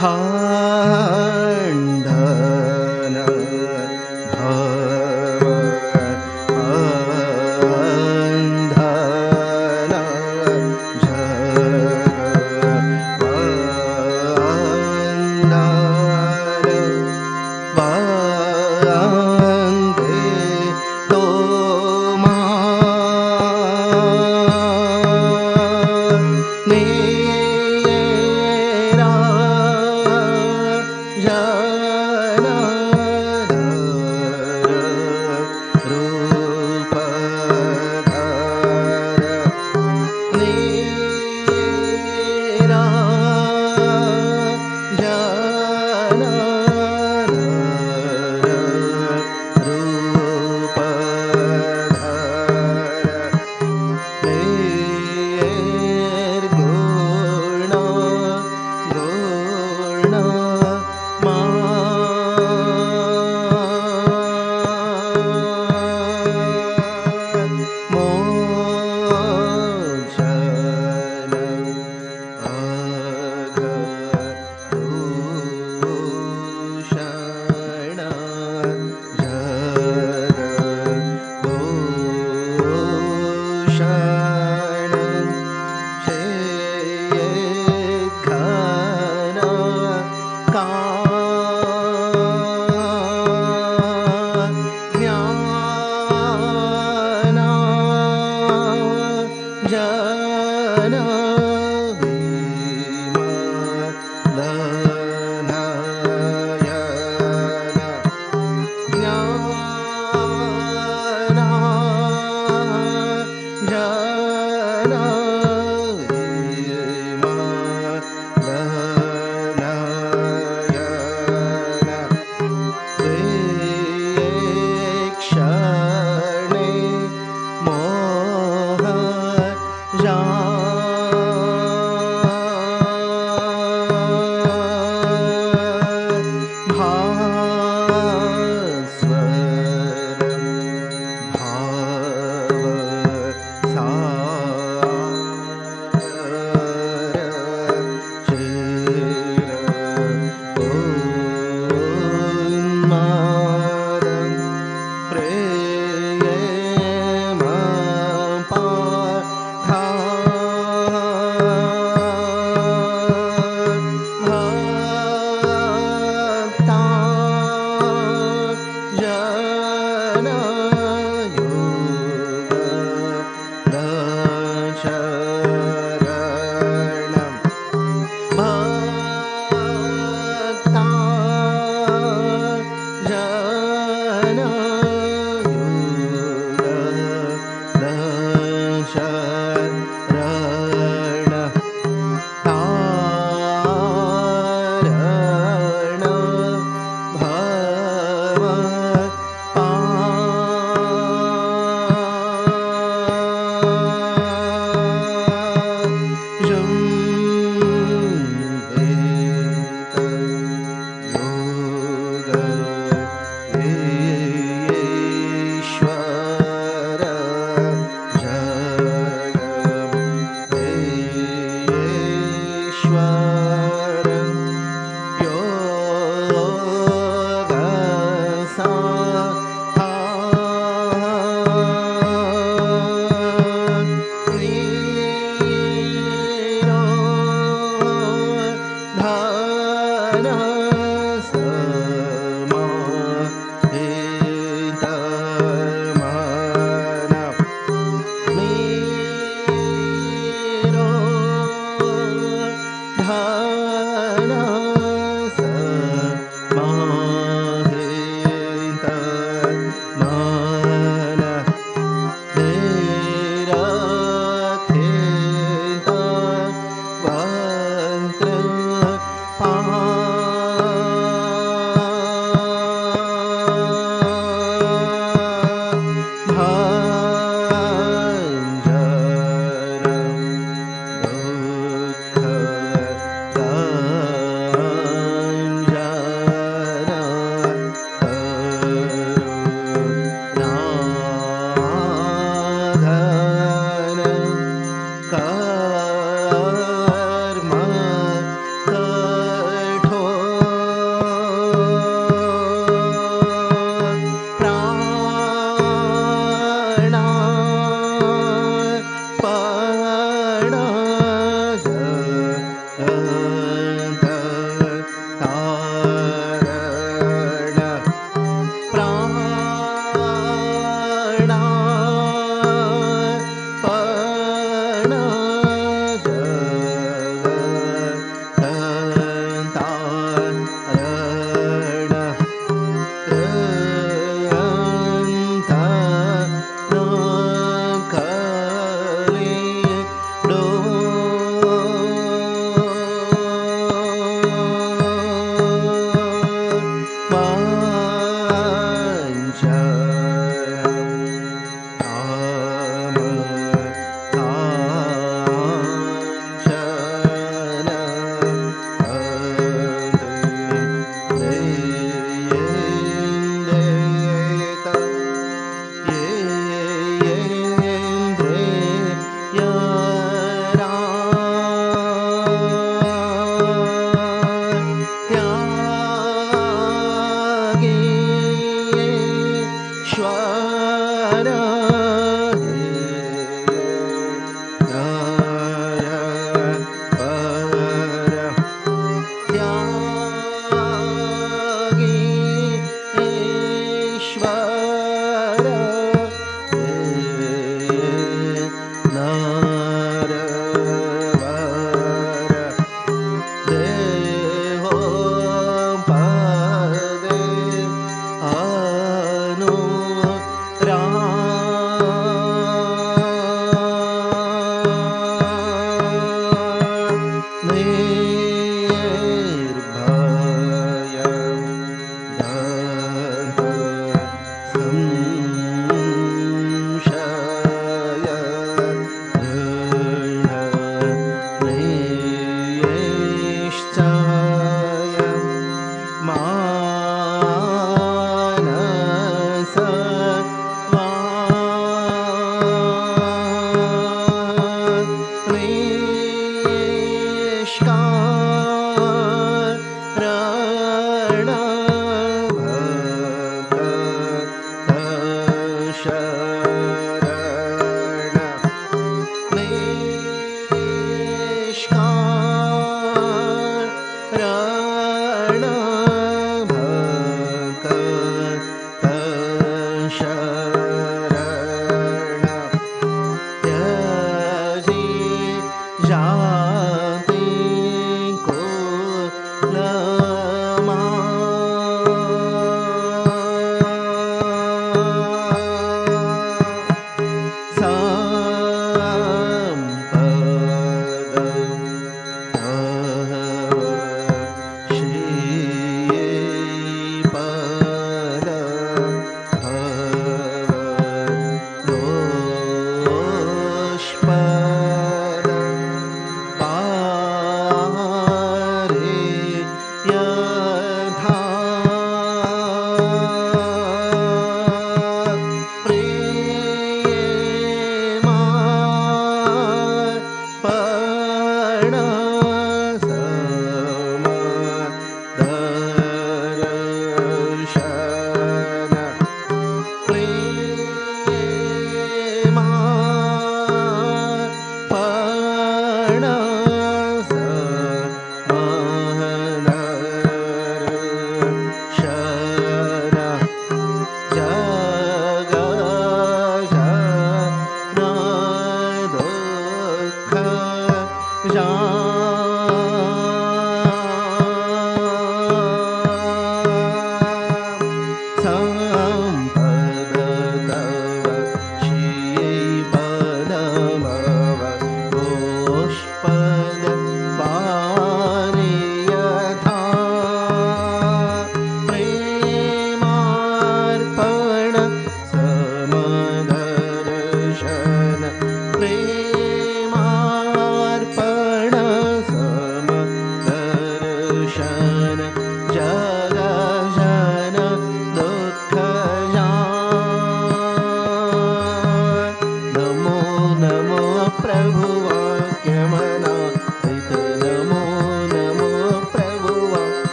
खण्डन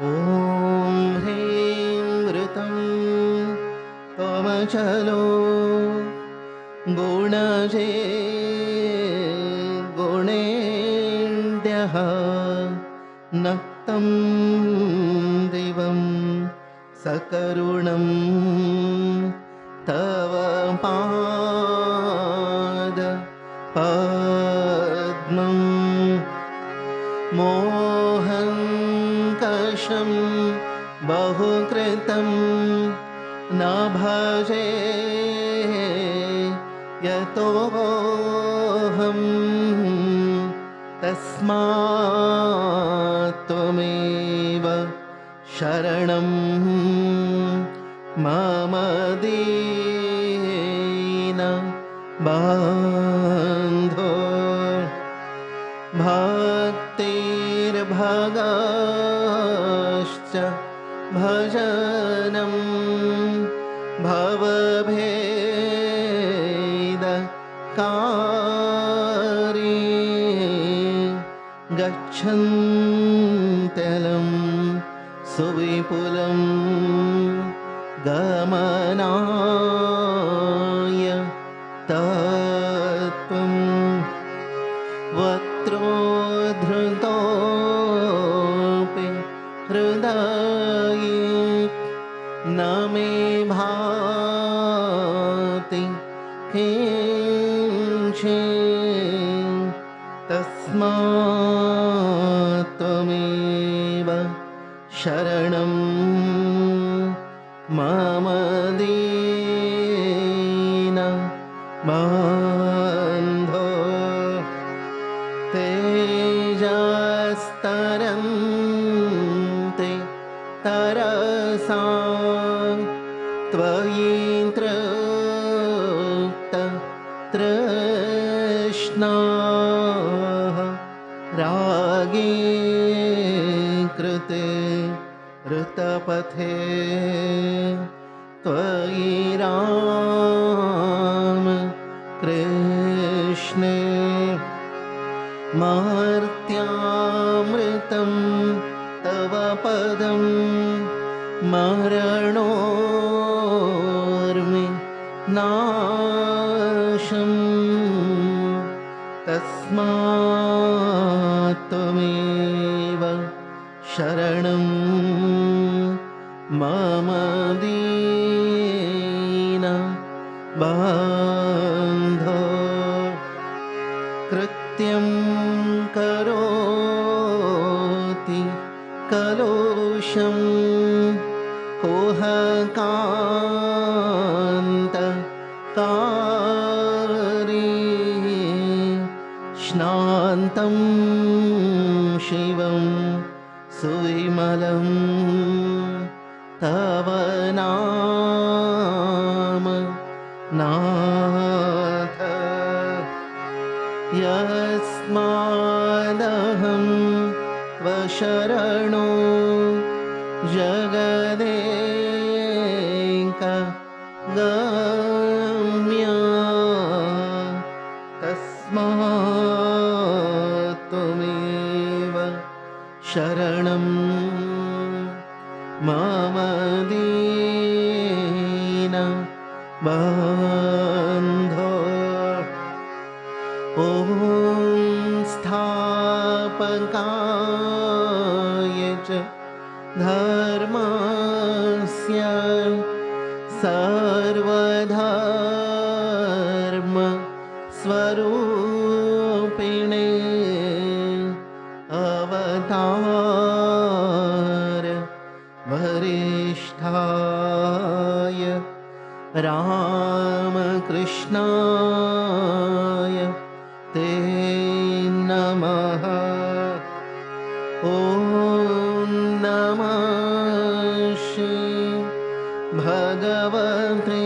ॐ ह्रीं ऋतं त्वमचलो गुणजे गुणेन्द्यः नक्तं दिवं सकरुणं तव पाद पद्मं मोहं कषं बहुकृतं न भजे यतोऽहं तस्मात् त्वमेव शरणं मम दीन बन्धो भक्तिर्भगश्च भजनं भवभेदकारी गच्छन्त्यलं सुविपुलं गमनाय तत्त्वं वक्त्रोद्धृतोऽपि हृदये न मे भाति किञ्चित् तस्मात् त्वमेव शरणं मम दीन बन्धो तेजस्तरन्ते तरसा त्वयि तृष्णाः रागे कृते ऋतपथे त्वयि राम कृष्णे मर्त्यामृतं तव पदं मरणोर्मि नाशं तस्मात् त्वमेव शरणं मम दीन बन्धो कृत्यं करोति कलुषं कुहकान्तकारी श्नान्तं शिवं सुविमलं तव नाम नाथ यस्मादहं त्वशरणो जगदेकगम्या तस्मात् त्वमेव शरणं मम दीन बन्धो ॐ स्थापकाय च धर्मस्य सर्वधर्म स्वरूपिणे अवतार वरिष्ठाय रामकृष्णाय ते नमः। ॐ नमः श्री भगवते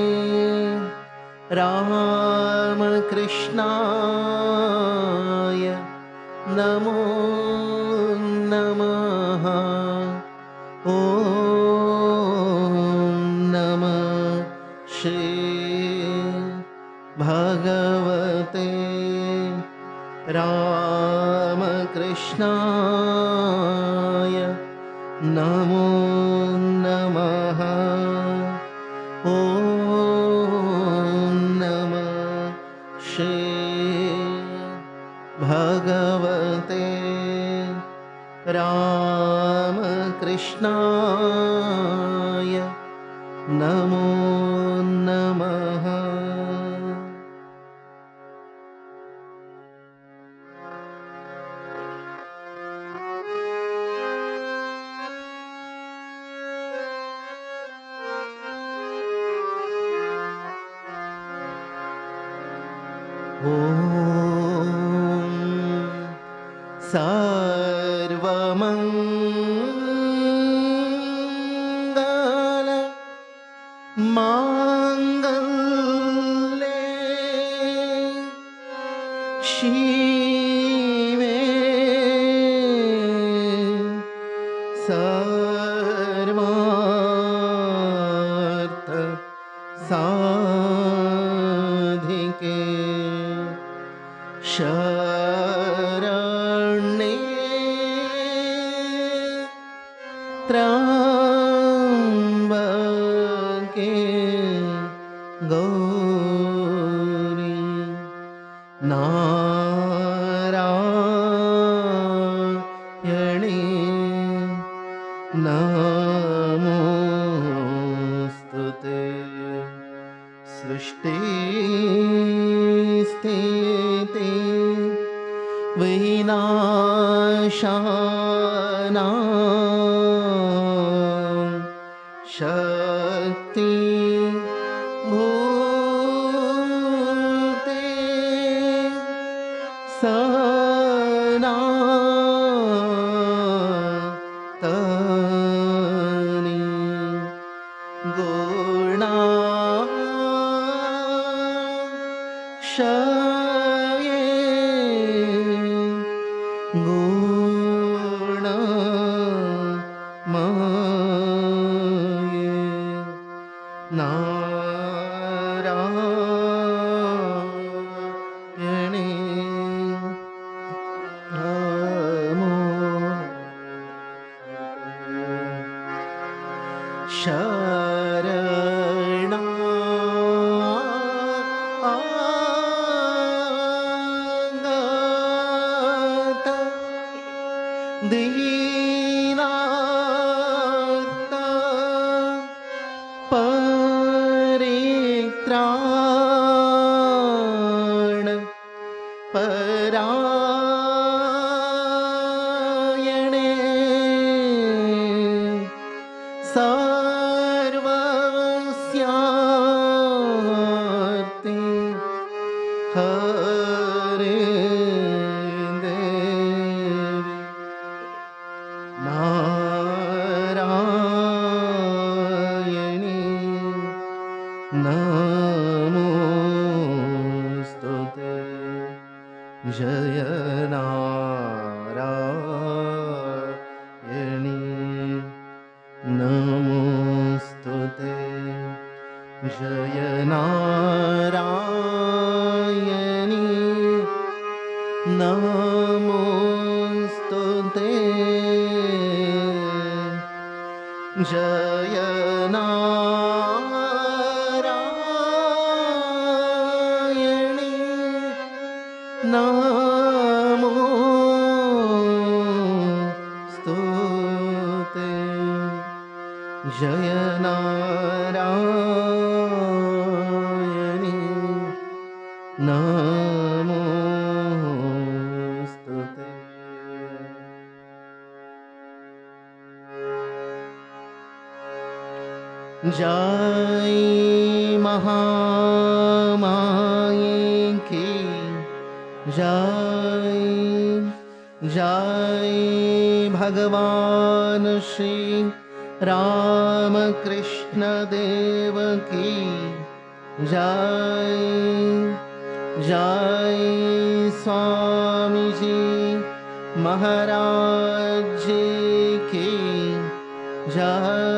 रामकृष्णाय नमो नमः। ॐ नमः श्री भगवते रामकृष्णाय नमो नमः। ॐ नमः श्री भगवते रामकृष्णाय नमो नमः। सर्वमङ्गल माङ्गल्ये शिवे सर्वार्थ साधिके शरण्ये त्र्यम्बके गौरी नारायणे नमोस्तुते। सृष्टिस्थिति विनाशानां शक्ति भूते सनातनी गुणा शये गुणमये नारायणे नमो शरणागत दीनार्त परित्राण परायणे सर्वस्यार्थे हरे देवी नारायणी नमोस्तुते। जय नारायणी नमोस्तुते। जय नारायणी नमोस्तुते। जय नारायणी नमोस्तुते। जय नारायणी नमोस्तुते। जय महामाये की जय। जय भगवान श्री रामकृष्ण देव की जय। जय स्वामी जी महाराज जी की जय।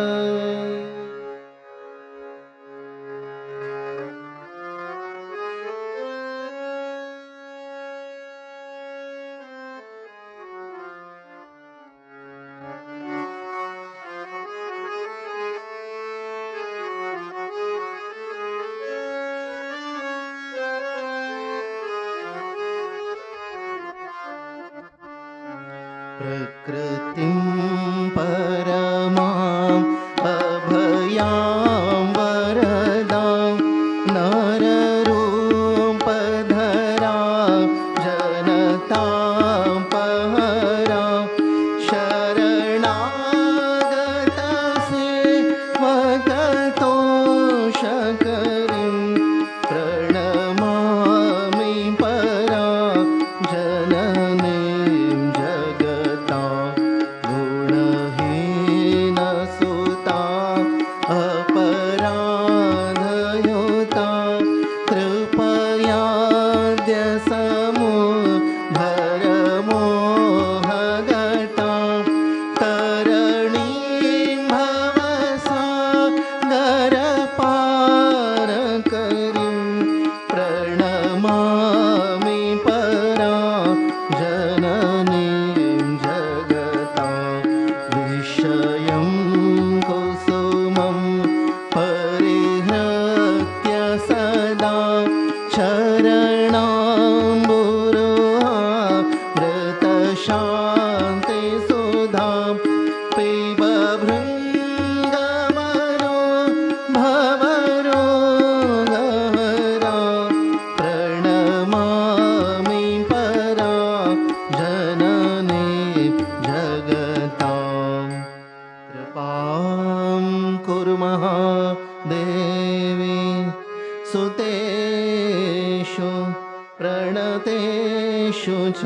च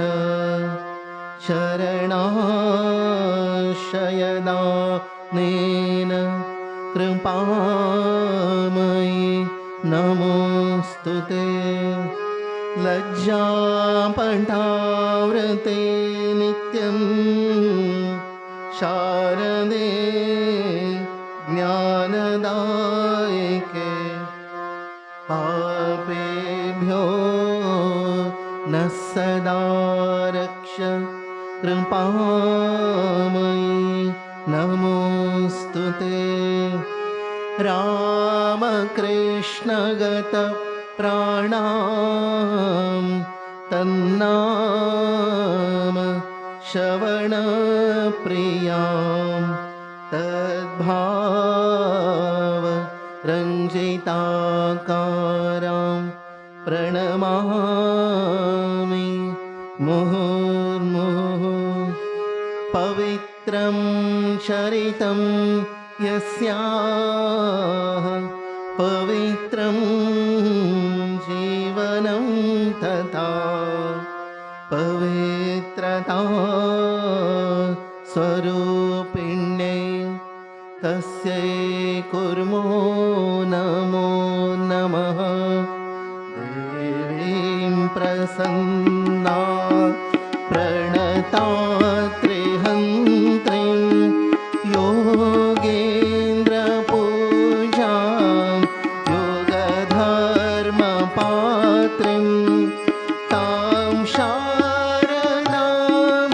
शरणाशयदानेन कृपामयि नमोऽस्तु ते। लज्जापटावृते नित्यं शारदे ज्ञानदायिके पापेभ्यो नः सदा रक्ष कृपामयि नमोऽस्तु ते। रामकृष्णगत प्राणां तन्नाम श्रवणप्रियां तद्भाव रञ्जिताकारां प्रणमामि मुहुर्मुहुः। पवित्रं चरितं यस्याः पवित्रं जीवनं तथा पवित्रता स्वरूपिण्यै तस्यै कुर्मो नमो नमः। देवीं प्रसन्ना प्रणता त्रिहन्त्रीं योगेन्द्रपूजां योगधर्मपात्रीं तां शारदां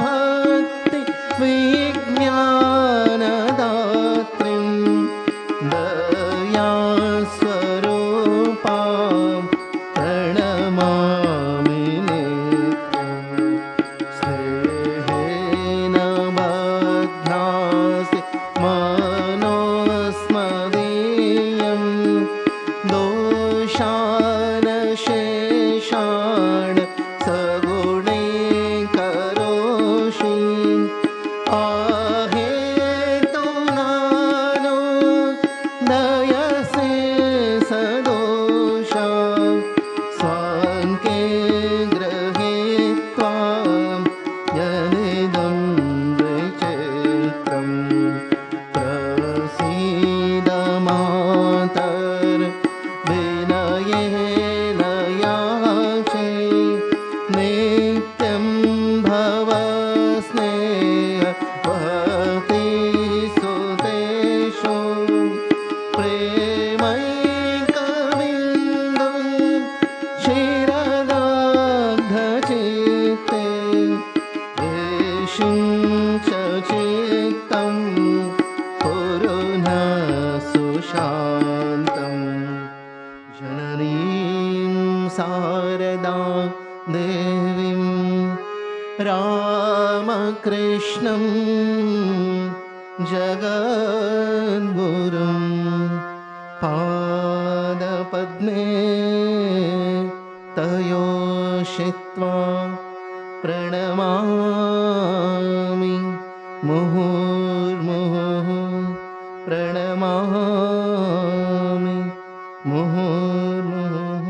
भक्तिविज्ञानदात्रीं दयास्वरूपां प्रणमामि नित्यं। स्नेहेन बध्नासि मनोस्मदीयं दोषानशेषान् सगुणैकरोषि आहेतुनानो दयसे सदोषा स्वाङ्के गृहीत्वा यदिदं विचित्रं प्रसीद मातर्विनयेन याचे नित्यं भव स्नेहवतीसुतेषु प्रेमैकविन्दुं क्षीरदाब्धचित्ते येषुं च चित्तं कुरु न सुशान्तं। जननीं शारदां देवीं रामकृष्णं जगद्गुरुं पादपद्मे तयोषित्वा प्रणमामि मुहुर्मुहुः। प्रणमामि मुहुर्मुहुः।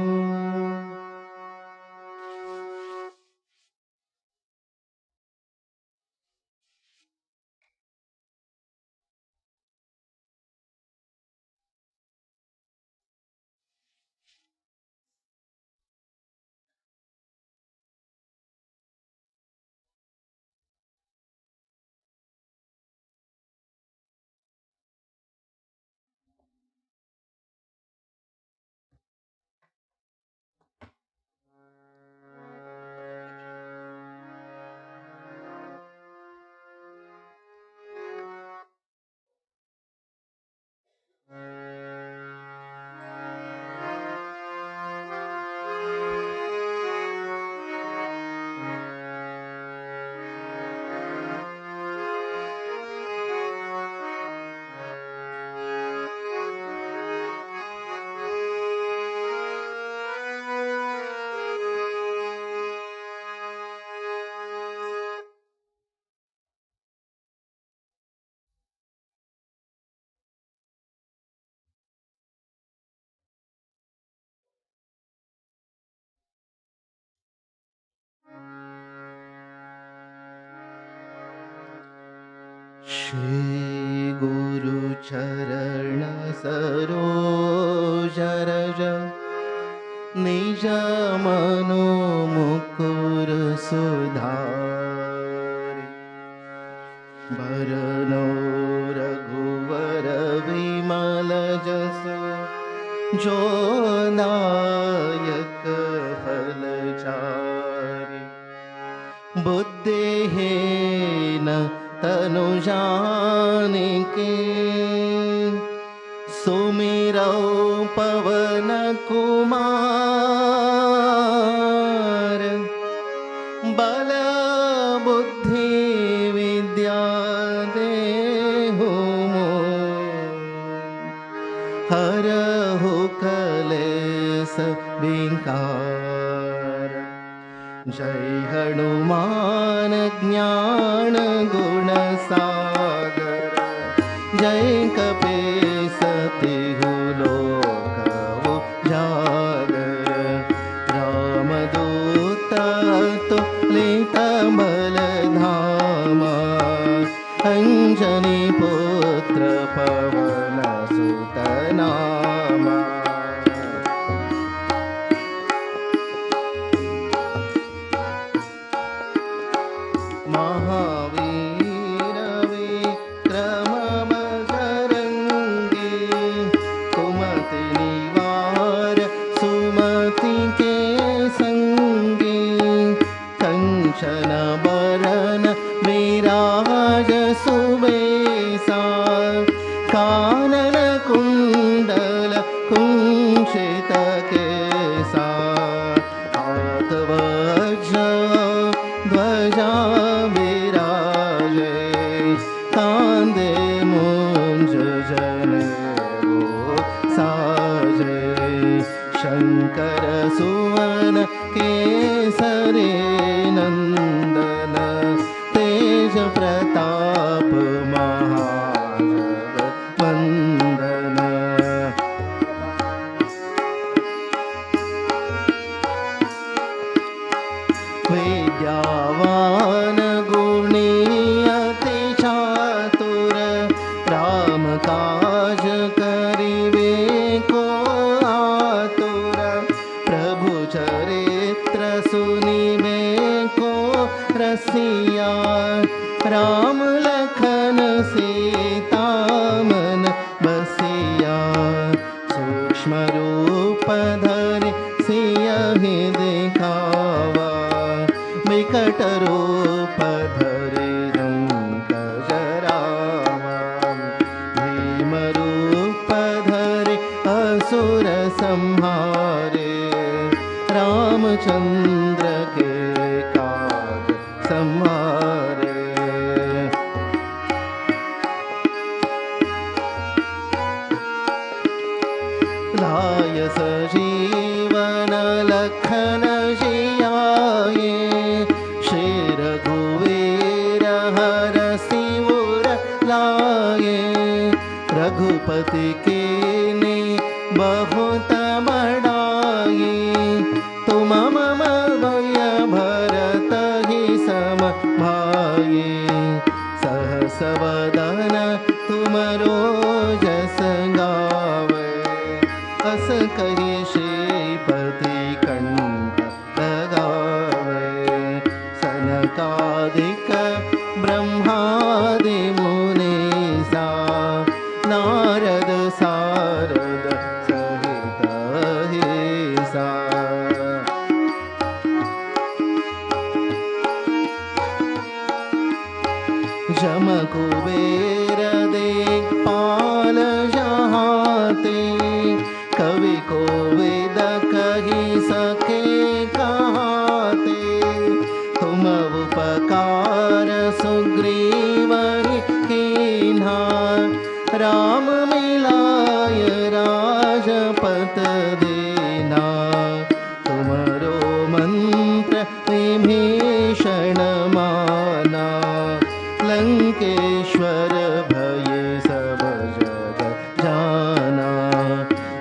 श्री गुरु चरण सरोज रज निज मनो मुकुर सुधारि बरनो रघुवर विमल जसु जो नायक फल चारि बुद्धिहीन तनु जानिके सुमिरौ पवन कुमार बल बुद्धि विद्या देहु हरहु कलेस विकार जय हनुमान ज्ञान गुण सागर जय कपीस तिहु लोक उजागर रामदूत तुलित बल धामा अंजनी पुत्र पवन सुत नामा महावीर विक्रम बजरंगी कुमति निवार सुमति के संगी कंचन बरन विराज सुबेसा कानन कुंडल कुंचित केसा हाथ वज्र ध्वजा विराजे कांधे मुंज जनेऊ साजे शंकर सुवन केसरी नंदन तेज प्रताप महाजगवंदन विद्यावान गुणी अति चातुर राम काज करिवे को आतुर प्रभु चरित्र सुनिबे को रसिया राम लखन सीता मन बसिया सूक्ष्म रूप धरि सियहि दिखावा विकट रूप धरि रंग जरावा भीम रूप धरि असुर संहारे रामचंद्र के काज संहारे लाय सजीवन लखन जियाए श्री रघुवीर हर सिर लाए रघुपति कीन्ही बहुत बड़ाई तुम मम भय भरत ही सम भाई सहस वदन तुमरो जस गावे अस कहि श्रीपति कंठ लगावे सनकादिक ब्रह्मादि मुनीसा नारद सारद सहित अहिसा जम कुबेर दिक्पाल जहाते कवि कोविद कहि सके कहाते तुम उपकार सुग्रीवहि कीन्हा राम मिलाय राजपत दीना तुमरो मंत्र विभीषण माना लंकेश्वर भय सब जग जाना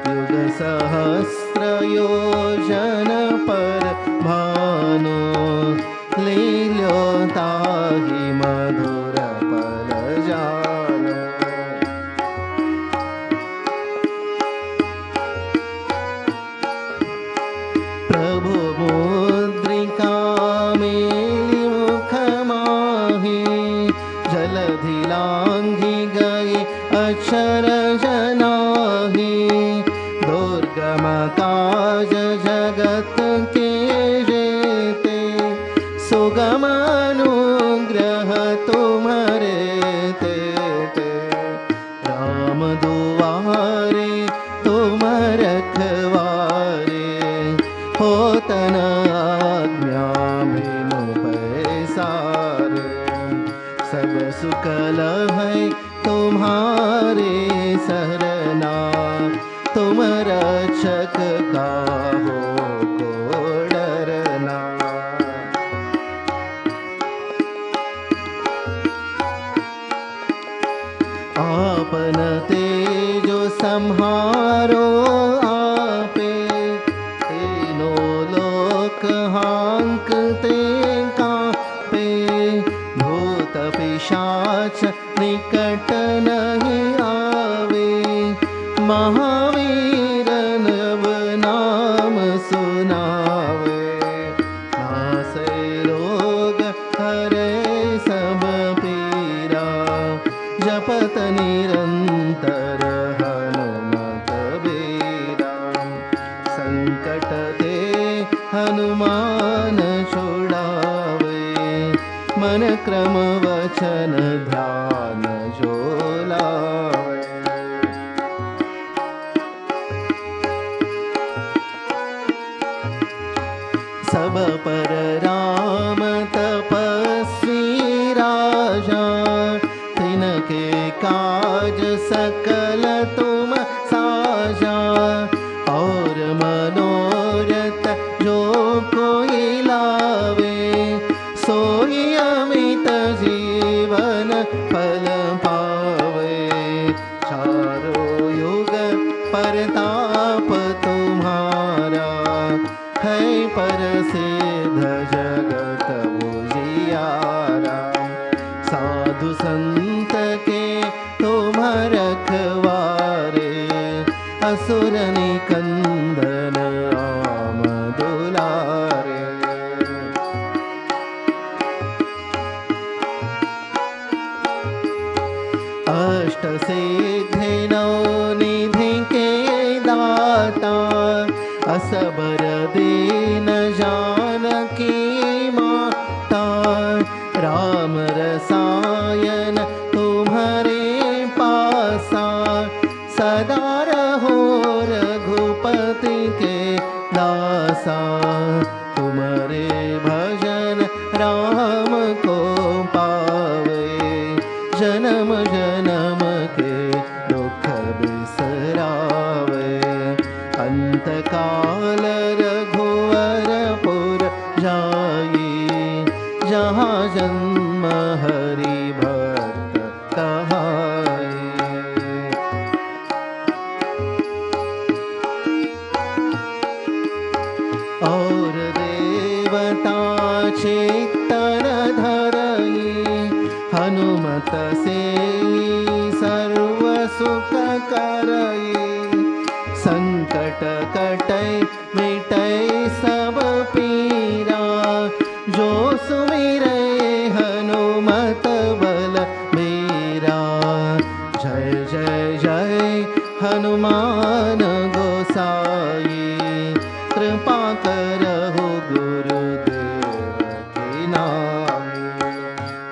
युग सहस्र योजन पर भानु लील्यो ताहि मधुर पल जा अक्षरज नाही, दुर्गम काज जगत के जेते, सुगम अनुग्रह तुम्हारे ते। राम दुआरे तुम रखवारे, होतन आज्ञा बिनु पैसारे। सब सुकल है तुम्हारे सरना, तुम रक्षक काहो को डरना। आपन तेजो संहारो आपे, तीनों लोक हांकते कांपे। भूत पिशाच निकट नहीं आवे, महावीर नव नाम सुनावे। नासे रोग हरे सब पीरा, जपत निरंतर हनुमत बीरा। संकट ते हनुमान छुड़ावे, मन क्रम वचन ध्यान जो लावे। सब पर राम तपस्वी राजा, तिनके काज सकल तुम साजा। और मनोरथ जो कोई लावे, सोई अमित जीवन फल पावे। चारों युग परताप तुम्हारा, है प्रसिद्ध जगत उजियारा। साधु संत के तुम रखवारे, असुर निकंदन राम दुलारे। अष्ट सिद्धि नौ निधि के दाता, असबर दीन जानकी माता। राम रसायन तुम्हारे पासा, सदा रहो रघुपति के दासा। तुम्हारे भजन राम को पावे, जन्म जन्म के दुख बिसरावे। अंत काल रघुवरपुर जाई, जहाँ जन्म हरि भक्त कहाई। और देवता चित्तन धरई, हनुमत से सर्व सुख करई। संकट कटै मिटै सब पीरा, जो सुमिरै हनुमत बल बीरा। जय जय जय हनुमान गोसाई, कृपा करहु गुरुदेव की नाई।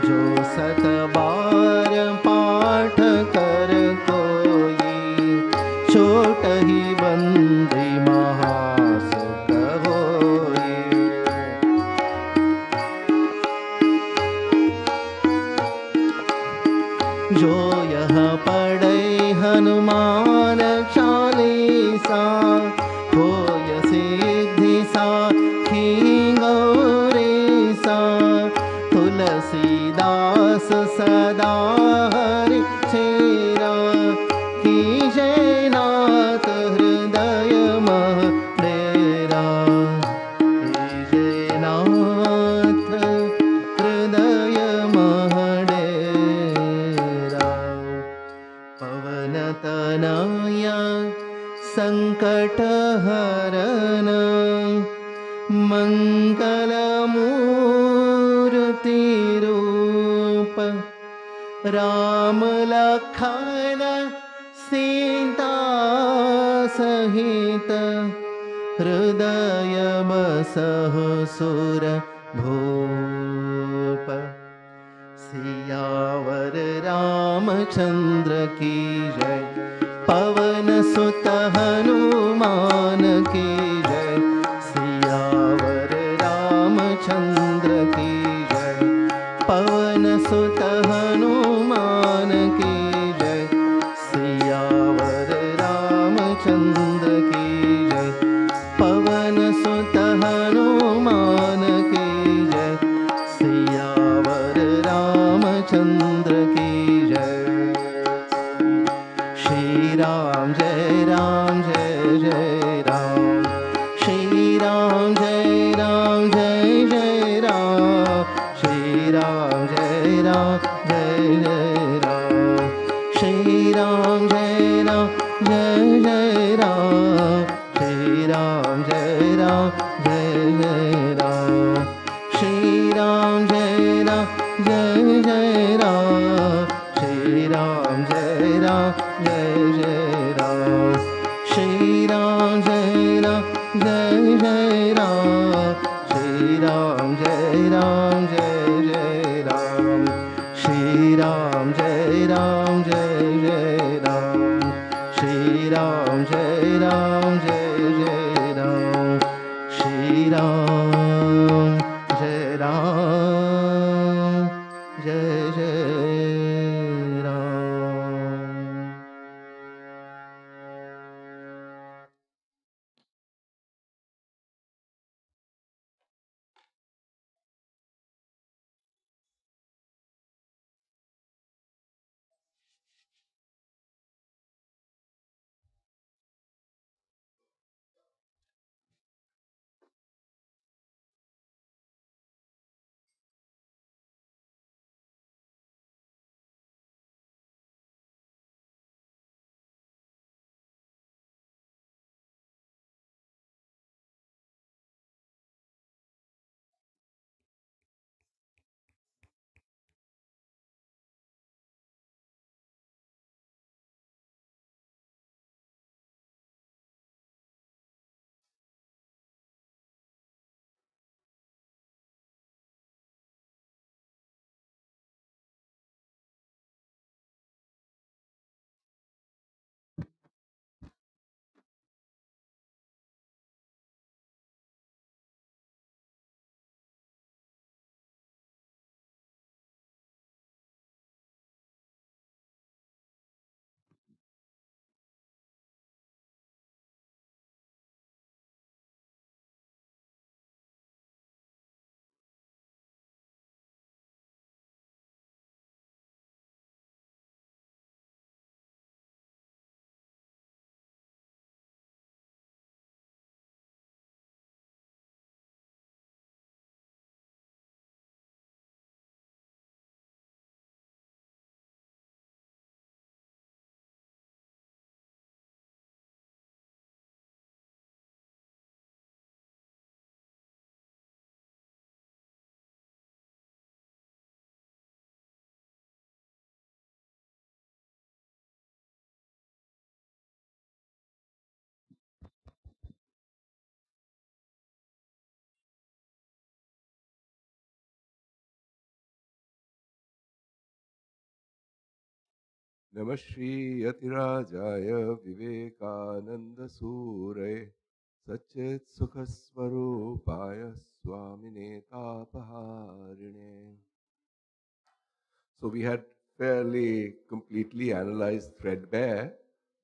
जो सत बार पाठ कर कोई, छोट ही बंदी महासुख होई। जो यह पढ़ै हनुमान चालीसा, होय सिद्धि साखी गौरीसा। तुलसीदास सदा हरि चेरा, कीजै नाथ हृदय मह डेरा। कीजै नाथ हृदय मह डेरा। पवन तनया संकट हरन, मंगल मूर्ति रूप। राम लखन सीता सहित हृदय बसहु सुर भूप। सियावर रामचंद्र की जय, पवन सुत हनुमान की जय। सियावर रामचंद्र की जय, पवन सुत हनुमान की जय। सियावर रामचंद्र की जय, पवन सुत हनुमान की जय। सियावर रामचंद्र की जय। श्री राम जय राम जय जय राम। श्री राम जय राम जय जय राम। श्री राम जय राम जय जय राम। श्री राम जय राम जय जय राम। श्री राम जय राम जय जय राम। श्री राम जय राम जय जय राम। श्री राम जय राम जय जय राम। श्री राम जय राम जय जय राम। श्री राम जय राम जय जय राम। श्री राम जय राम जय जय राम। श्री राम जय राम जय जय राम। श्री राम जय राम जय जय राम। नमः श्री यतिराजाय विवेकानंद सूरे सच्चित् सुख स्वरूपाय स्वामिने तापहारिणे. So we had fairly completely analyzed threadbare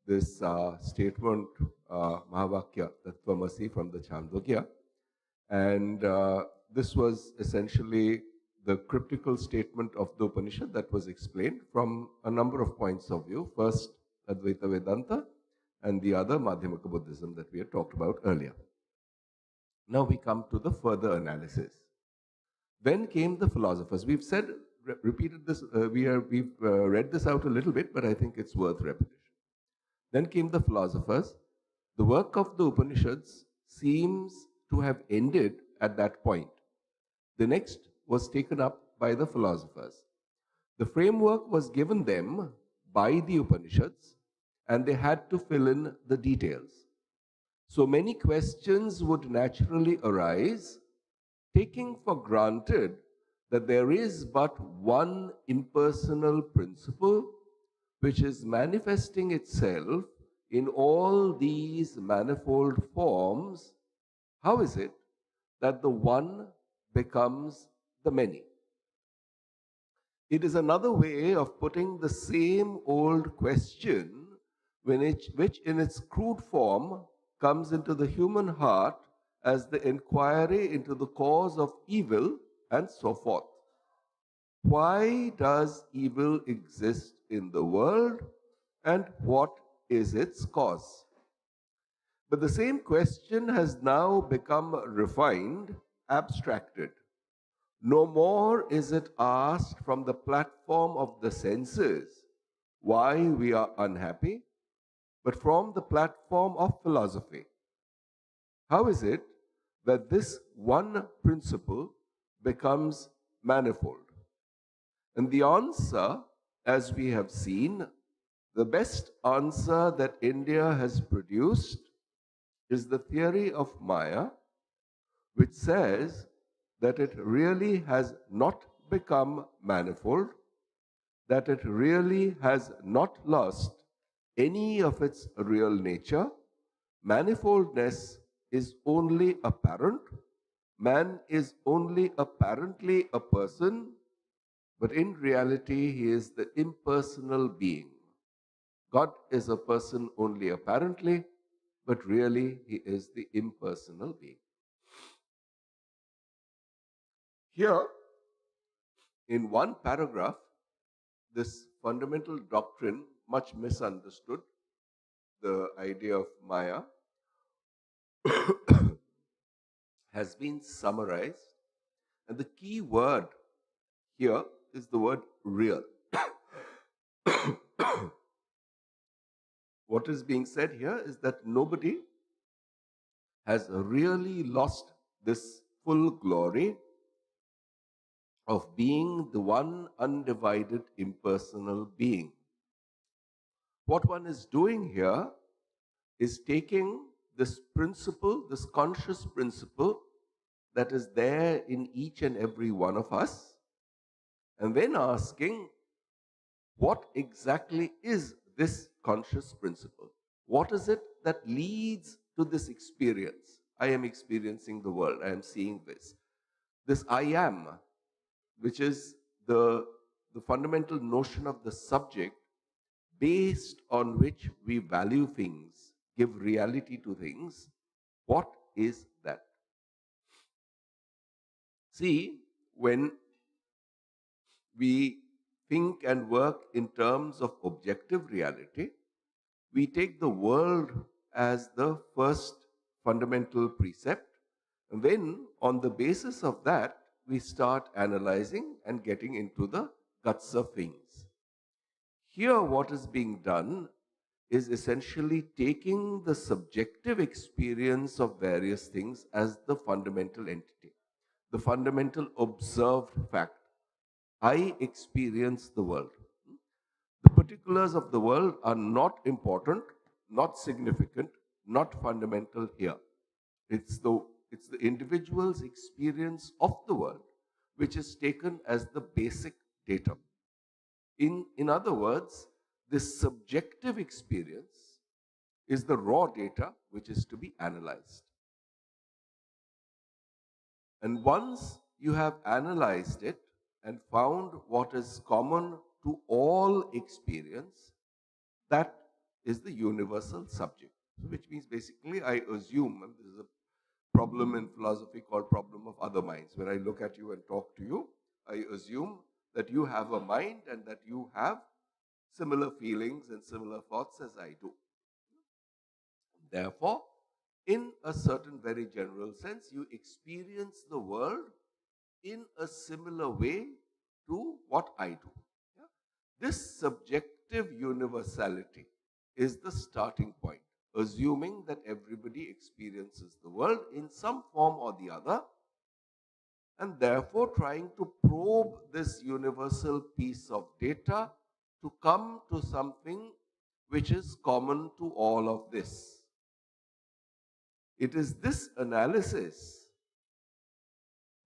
this statement, Mahavakya Tattvamasi from the Chandogya. And this was essentially the cryptical statement of the Upanishad that was explained from a number of points of view. First, Advaita Vedanta, and the other, Madhyamaka Buddhism, that we had talked about earlier. Now we come to the further analysis. Then came the philosophers. We've said, repeated this, we've read this out a little bit, but I think it's worth repetition. Then came the philosophers. The work of the Upanishads seems to have ended at that point. The next was taken up by the philosophers. The framework was given them by the Upanishads, and they had to fill in the details. So many questions would naturally arise, taking for granted that there is but one impersonal principle which is manifesting itself in all these manifold forms. How is it that the one becomes the many? It is another way of putting the same old question, which in its crude form comes into the human heart as the inquiry into the cause of evil and so forth. Why does evil exist in the world, and what is its cause? But the same question has now become refined, abstracted. No more is it asked from the platform of the senses why we are unhappy, but from the platform of philosophy. How is it that this one principle becomes manifold? And the answer, as we have seen, the best answer that India has produced is the theory of Maya, which says that it really has not become manifold, that it really has not lost any of its real nature. Manifoldness is only apparent. Man is only apparently a person, but in reality, he is the impersonal being. God is a person only apparently, but really, he is the impersonal being. Here, in one paragraph, this fundamental doctrine, much misunderstood, the idea of Maya, has been summarized. And the key word here is the word real. What is being said here is that nobody has really lost this full glory of being the one undivided impersonal being. What one is doing here is taking this principle, this conscious principle that is there in each and every one of us, and then asking, what exactly is this conscious principle? What is it that leads to this experience? I am experiencing the world. I am seeing this. This I am, which is the fundamental notion of the subject based on which we value things, give reality to things. What is that? See, when we think and work in terms of objective reality, we take the world as the first fundamental precept, and then on the basis of that, we start analyzing and getting into the guts of things. Here, what is being done is essentially taking the subjective experience of various things as the fundamental entity, the fundamental observed fact. I experience the world. The particulars of the world are not important, not significant, not fundamental here. It's the individual's experience of the world which is taken as the basic datum. In other words, this subjective experience is the raw data which is to be analyzed. And once you have analyzed it and found what is common to all experience, that is the universal subject. Which means basically I assume, and this is a problem in philosophy called problem of other minds. When I look at you and talk to you, I assume that you have a mind and that you have similar feelings and similar thoughts as I do. Therefore, in a certain very general sense, you experience the world in a similar way to what I do. Yeah? This subjective universality is the starting point, assuming that everybody experiences the world in some form or the other. and therefore trying to probe this universal piece of data to come to something which is common to all of this. It is this analysis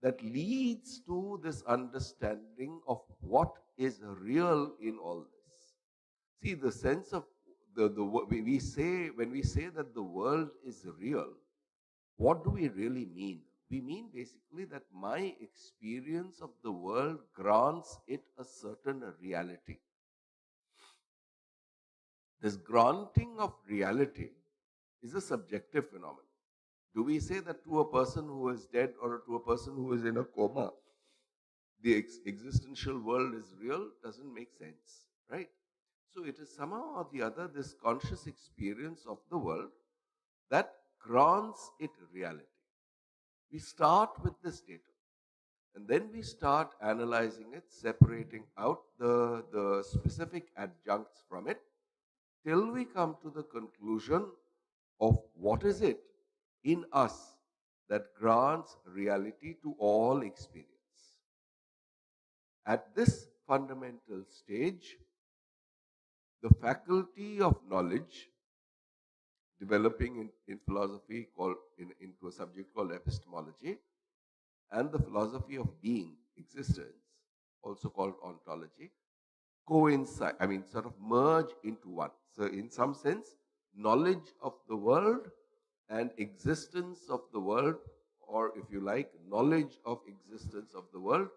that leads to this understanding of what is real in all this. See, the sense of when we say that the world is real, what do we really mean? We mean basically that my experience of the world grants it a certain reality. This granting of reality is a subjective phenomenon. Do we say that to a person who is dead or to a person who is in a coma, the existential world is real? Doesn't make sense, right? So it is somehow or the other this conscious experience of the world that grants it reality. We start with this data and then we start analyzing it, separating out the specific adjuncts from it till we come to the conclusion of what is it in us that grants reality to all experience. At this fundamental stage, the faculty of knowledge developing in philosophy into a subject called epistemology, and the philosophy of being, existence, also called ontology, coincide, sort of merge into one. So in some sense, knowledge of the world and existence of the world, or if you like, knowledge of existence of the world,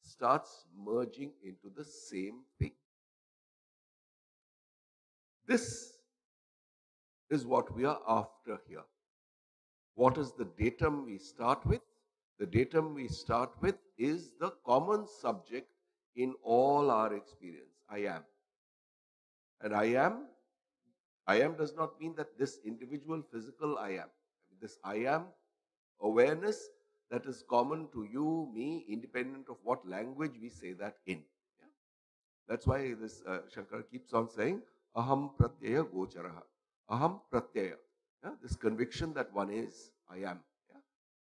starts merging into the same thing. This is what we are after here. What is the datum we start with? The datum we start with is the common subject in all our experience. I am. And I am does not mean that this individual physical I am. This I am awareness that is common to you, me, independent of what language we say that in. Yeah? That's why this Shankara keeps on saying, aham pratyaya gocharaha. Aham pratyaya. Yeah? This conviction that one is, I am. Yeah?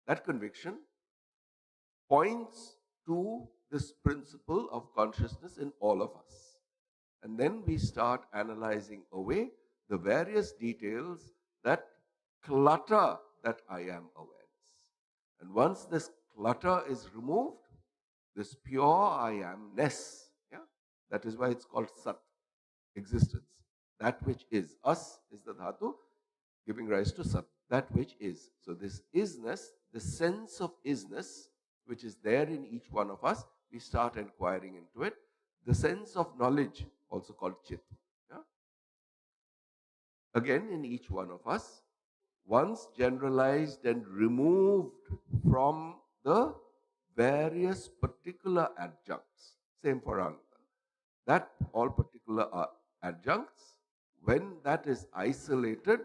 That conviction points to this principle of consciousness in all of us. And then we start analyzing away the various details that clutter that I am awareness. And once this clutter is removed, this pure I amness, yeah, that is why it's called Sat, existence. That which is. Us is the dhatu, giving rise to Sat, that which is. So this isness, the sense of isness, which is there in each one of us, we start inquiring into it. The sense of knowledge, also called Chit. Yeah? Again, in each one of us, once generalized and removed from the various particular adjuncts. Same for Anga. That all particular adjuncts, when that is isolated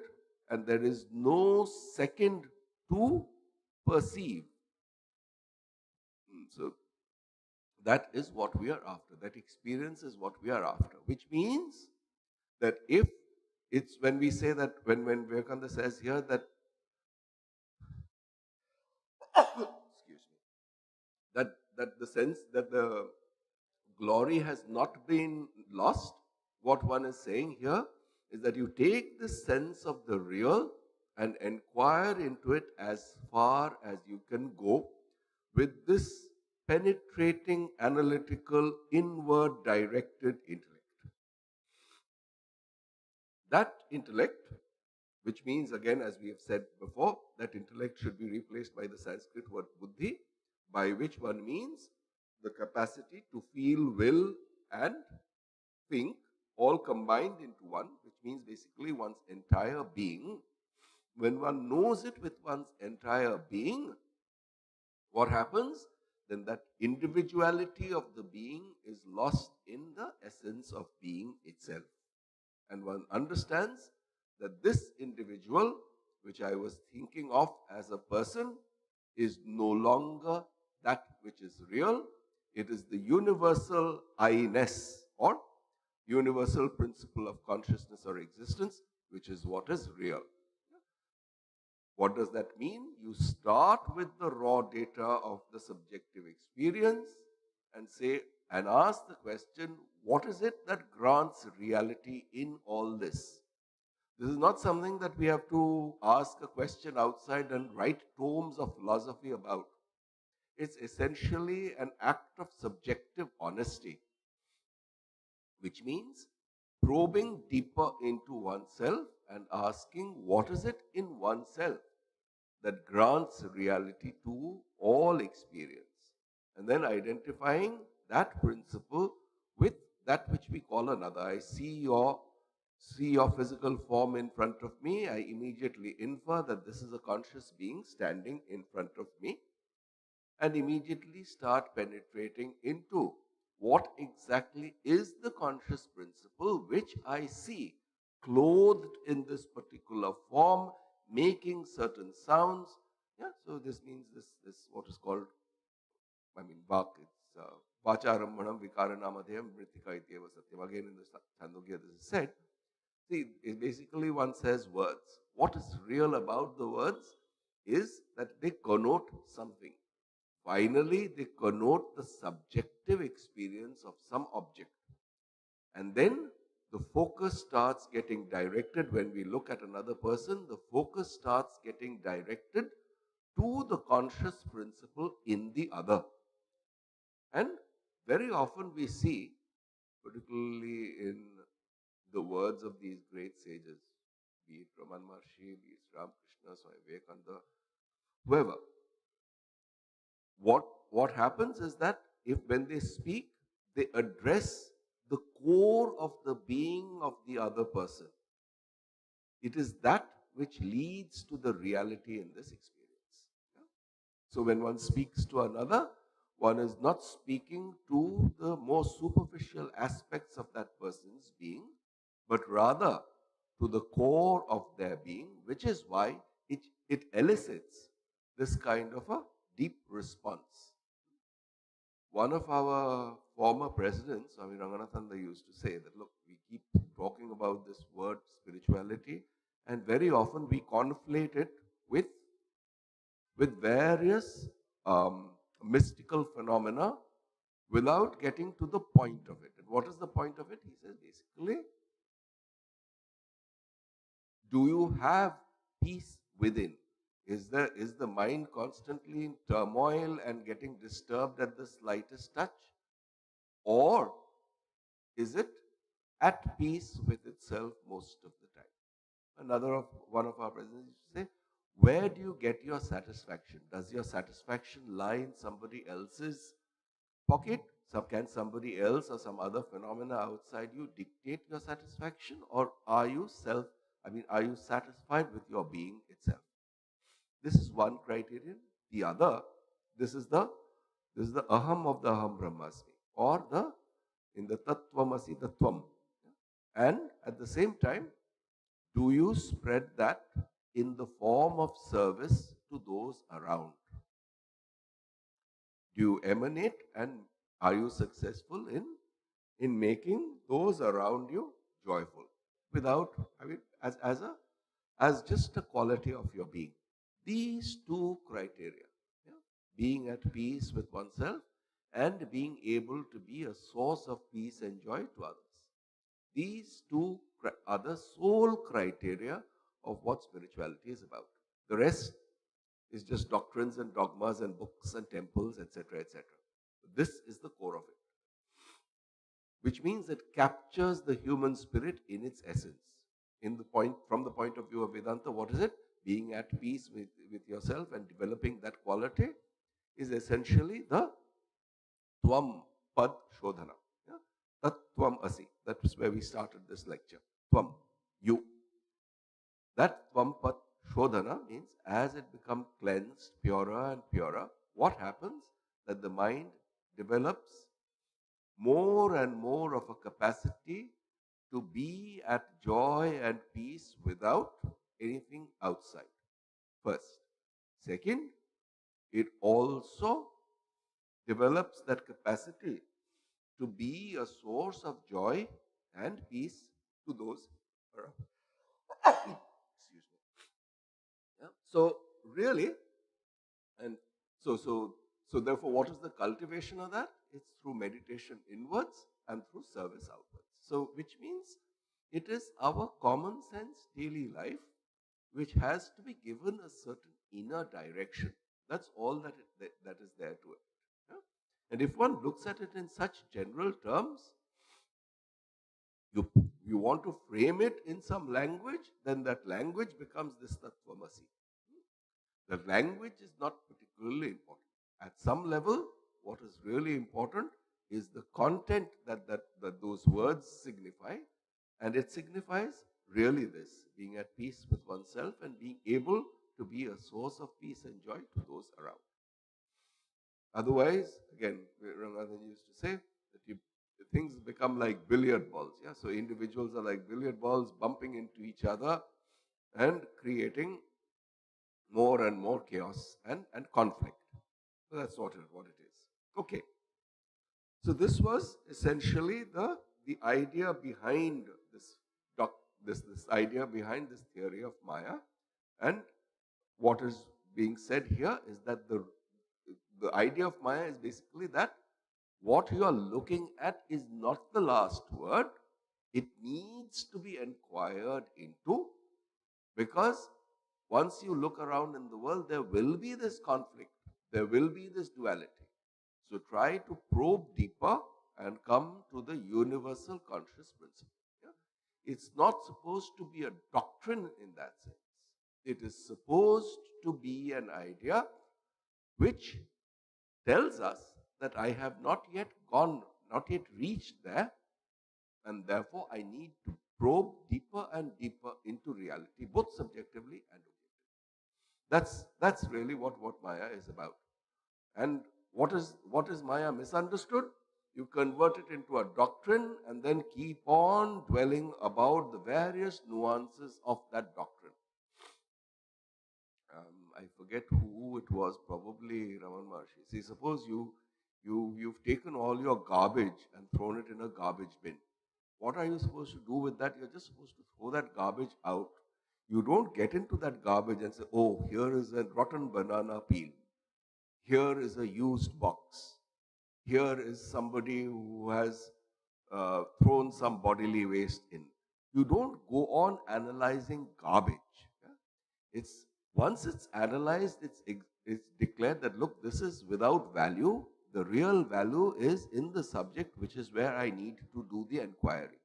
and there is no second to perceive. So that is what we are after. That experience is what we are after. Which means that if it's when we say that, when Vivekananda says here that, excuse me, that the sense that the glory has not been lost, what one is saying here is that you take the sense of the real and inquire into it as far as you can go with this penetrating, analytical, inward directed intellect. That intellect, which means, again, as we have said before, that intellect should be replaced by the Sanskrit word buddhi, by which one means the capacity to feel, will, and think, all combined into one, which means basically one's entire being. When one knows it with one's entire being, what happens? Then that individuality of the being is lost in the essence of being itself. And one understands that this individual, which I was thinking of as a person, is no longer that which is real. It is the universal I-ness, or universal principle of consciousness or existence, which is what is real. What does that mean? You start with the raw data of the subjective experience and say, and ask the question, what is it that grants reality in all this? This is not something that we have to ask a question outside and write tomes of philosophy about. It's essentially an act of subjective honesty, which means probing deeper into oneself and asking what is it in oneself that grants reality to all experience, and then identifying that principle with that which we call another. I see your physical form in front of me. I immediately infer that this is a conscious being standing in front of me, and immediately start penetrating into what exactly is the conscious principle which I see clothed in this particular form, making certain sounds. Yeah, so this means this what is called, Vak, it's Vacharambanam Vikaranamadhyam Mritika Ityeva Satyam. Again in the Chandogya this is said. See, basically one says words. What is real about the words is that they connote something. Finally, they connote the subjective experience of some object. And then the focus starts getting directed. When we look at another person, the focus starts getting directed to the conscious principle in the other. And very often we see, particularly in the words of these great sages, be it Raman Maharshi, be it Ramakrishna, Swami Vivekananda, whoever, what happens is that if when they speak, they address the core of the being of the other person. It is that which leads to the reality in this experience. Yeah? So when one speaks to another, one is not speaking to the more superficial aspects of that person's being, but rather to the core of their being, which is why it elicits this kind of a deep response. One of our former presidents, Swami Ranganathan, used to say that, look, we keep talking about this word spirituality, and very often we conflate it with various mystical phenomena without getting to the point of it. And what is the point of it? He says, basically, do you have peace within? Is the mind constantly in turmoil and getting disturbed at the slightest touch? Or is it at peace with itself most of the time? One of our presidents used to say, where do you get your satisfaction? Does your satisfaction lie in somebody else's pocket? Can somebody else or some other phenomena outside you dictate your satisfaction? Or are you satisfied with your being itself? This is one criterion. The other, this is the aham of the aham brahmasmi, or in the tattvamasi, the tvam. And at the same time, do you spread that in the form of service to those around? Do you emanate, and are you successful in making those around you joyful without, as just a quality of your being? These two criteria, yeah, being at peace with oneself and being able to be a source of peace and joy to others. These two are the sole criteria of what spirituality is about. The rest is just doctrines and dogmas and books and temples, etc., etc. This is the core of it, which means it captures the human spirit in its essence. From the point of view of Vedanta, what is it? Being at peace with yourself and developing that quality is essentially the Tvam Pad Shodhana. Yeah? Tat Tvam Asi. That's where we started this lecture. Tvam, you. That Tvam Pad Shodhana means as it becomes cleansed, purer and purer, what happens? That the mind develops more and more of a capacity to be at joy and peace without anything outside. First. Second, it also develops that capacity to be a source of joy and peace to those around. Excuse me. Yeah? So really, and so therefore, what is the cultivation of that? It's through meditation inwards and through service outwards. So which means it is our common sense daily life which has to be given a certain inner direction. That's all that is there to it. Yeah? And if one looks at it in such general terms, you want to frame it in some language, then that language becomes this Tattvamasi. The language is not particularly important. At some level, what is really important is the content that those words signify, and it signifies really this, being at peace with oneself and being able to be a source of peace and joy to those around. Otherwise, again, Ranganathan used to say that things become like billiard balls. Yeah? So individuals are like billiard balls bumping into each other and creating more and more chaos and conflict. So that's what it is. Okay. So this was essentially the idea behind this idea behind this theory of Maya. And what is being said here is that the idea of Maya is basically that what you are looking at is not the last word. It needs to be inquired into, because once you look around in the world, there will be this conflict, there will be this duality. So try to probe deeper and come to the universal conscious principle. Yeah? It's not supposed to be a doctrine in that sense. It is supposed to be an idea which tells us that I have not yet reached there, and therefore I need to probe deeper and deeper into reality, both subjectively and objectively. That's really what Maya is about. And what is Maya misunderstood? You convert it into a doctrine and then keep on dwelling about the various nuances of that doctrine. I forget who it was, probably Raman Maharshi. See, suppose you've taken all your garbage and thrown it in a garbage bin. What are you supposed to do with that? You're just supposed to throw that garbage out. You don't get into that garbage and say, oh, here is a rotten banana peel. Here is a used box. Here is somebody who has thrown some bodily waste in. You don't go on analyzing garbage. Yeah? Once it's analyzed, it's declared that, look, this is without value. The real value is in the subject, which is where I need to do the inquiry.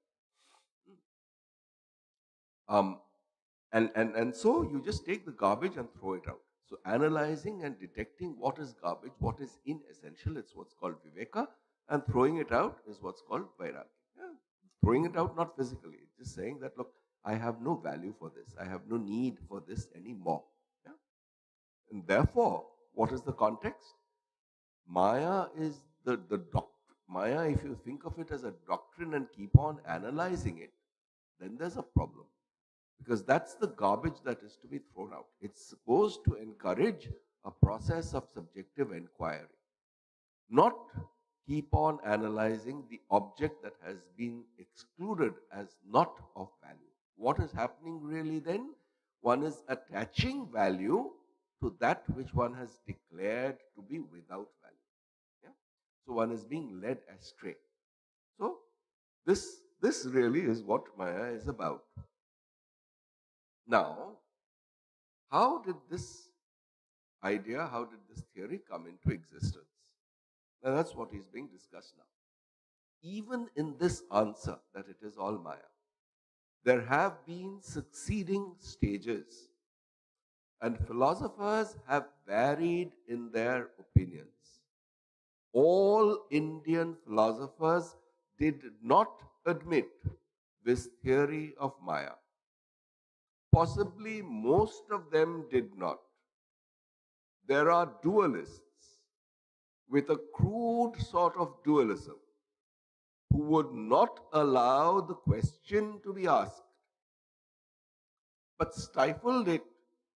And so you just take the garbage and throw it out. So analyzing and detecting what is garbage, what is inessential, it's what's called viveka, and throwing it out is what's called vairagya. Yeah? Throwing it out not physically, just saying that, look, I have no value for this. I have no need for this anymore. Yeah? And therefore, what is the context? Maya is the doctrine. Maya, if you think of it as a doctrine and keep on analyzing it, then there's a problem. Because that's the garbage that is to be thrown out. It's supposed to encourage a process of subjective inquiry, not keep on analyzing the object that has been excluded as not of value. What is happening really then? One is attaching value to that which one has declared to be without value. Yeah? So one is being led astray. So this really is what Maya is about. Now, how did this idea, how did this theory come into existence? Now, that's what is being discussed now. Even in this answer that it is all Maya, there have been succeeding stages, and philosophers have varied in their opinions. All Indian philosophers did not admit this theory of Maya. Possibly most of them did not. There are dualists with a crude sort of dualism who would not allow the question to be asked, but stifled it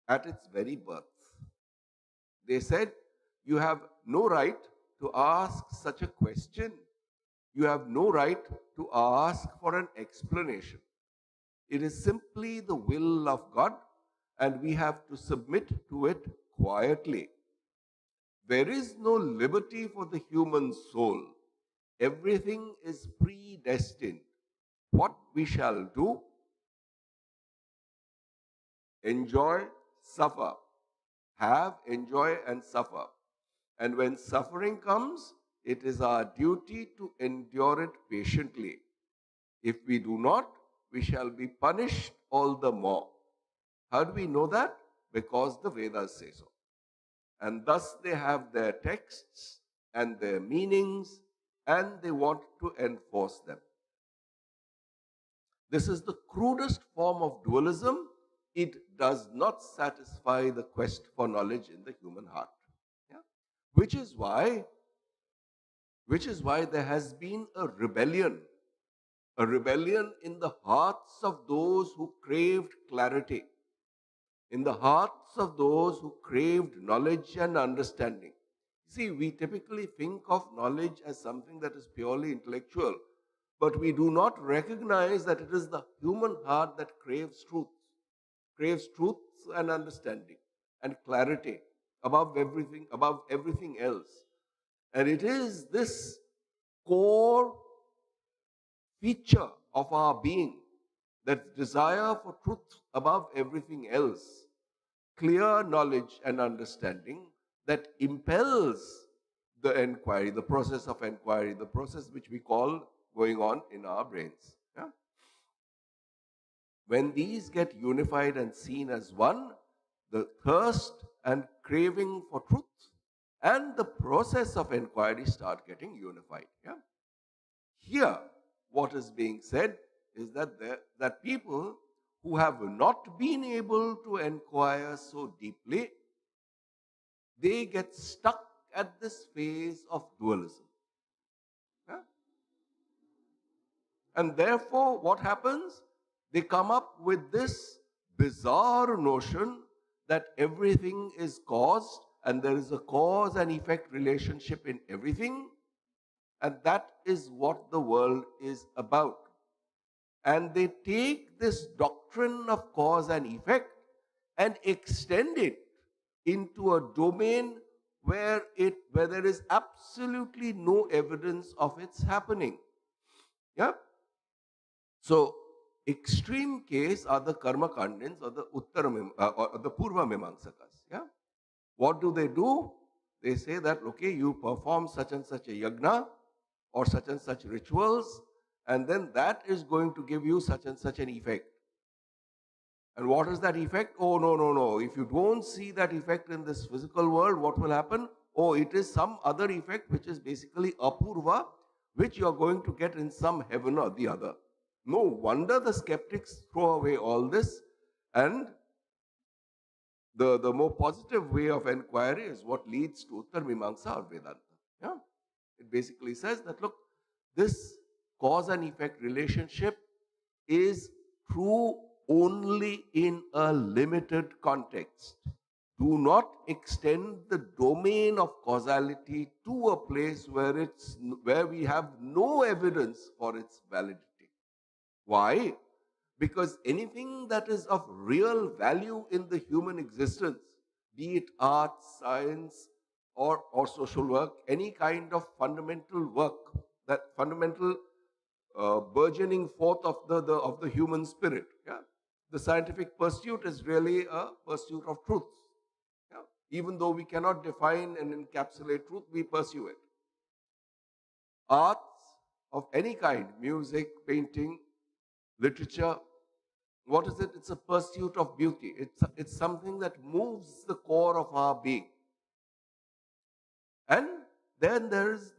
at its very birth. They said, you have no right to ask such a question. You have no right to ask for an explanation. It is simply the will of God, and we have to submit to it quietly. There is no liberty for the human soul. Everything is predestined. What we shall do? Enjoy, suffer. Have, enjoy, and suffer. And when suffering comes, it is our duty to endure it patiently. If we do not, we shall be punished all the more. How do we know that? Because the Vedas say so. And thus they have their texts and their meanings, and they want to enforce them. This is the crudest form of dualism. It does not satisfy the quest for knowledge in the human heart. Yeah? Which is why there has been a rebellion in the hearts of those who craved clarity, in the hearts of those who craved knowledge and understanding. See, we typically think of knowledge as something that is purely intellectual, but we do not recognize that it is the human heart that craves truth and understanding and clarity above everything else. And it is this core feature of our being, that desire for truth above everything else, clear knowledge and understanding, that impels the inquiry, the process of inquiry, the process which we call going on in our brains. Yeah? When these get unified and seen as one, the thirst and craving for truth and the process of inquiry start getting unified. Yeah? Here, what is being said is that people who have not been able to inquire so deeply, they get stuck at this phase of dualism. Yeah? And therefore, what happens? They come up with this bizarre notion that everything is caused and there is a cause and effect relationship in everything, and that is what the world is about. And they take this doctrine of cause and effect and extend it into a domain where there is absolutely no evidence of its happening. Yeah? So, extreme case are the karma kandins or the or the purva mimamsakas. Yeah? What do? They say that, okay, you perform such and such a yagna or such and such rituals, and then that is going to give you such and such an effect. And what is that effect? Oh, no. If you don't see that effect in this physical world, what will happen? Oh, it is some other effect which is basically apurva, which you are going to get in some heaven or the other. No wonder the skeptics throw away all this, and the more positive way of inquiry is what leads to Uttar Mimamsa or Vedanta. Yeah? It basically says that, look, this cause and effect relationship is true only in a limited context. Do not extend the domain of causality to a place where we have no evidence for its validity. Why? Because anything that is of real value in the human existence, be it art, science, or social work, any kind of fundamental work, that fundamental burgeoning forth of the human spirit. Yeah? The scientific pursuit is really a pursuit of truth. Yeah? Even though we cannot define and encapsulate truth, we pursue it. Arts of any kind, music, painting, literature, what is it? It's a pursuit of beauty. It's something that moves the core of our being. And then there is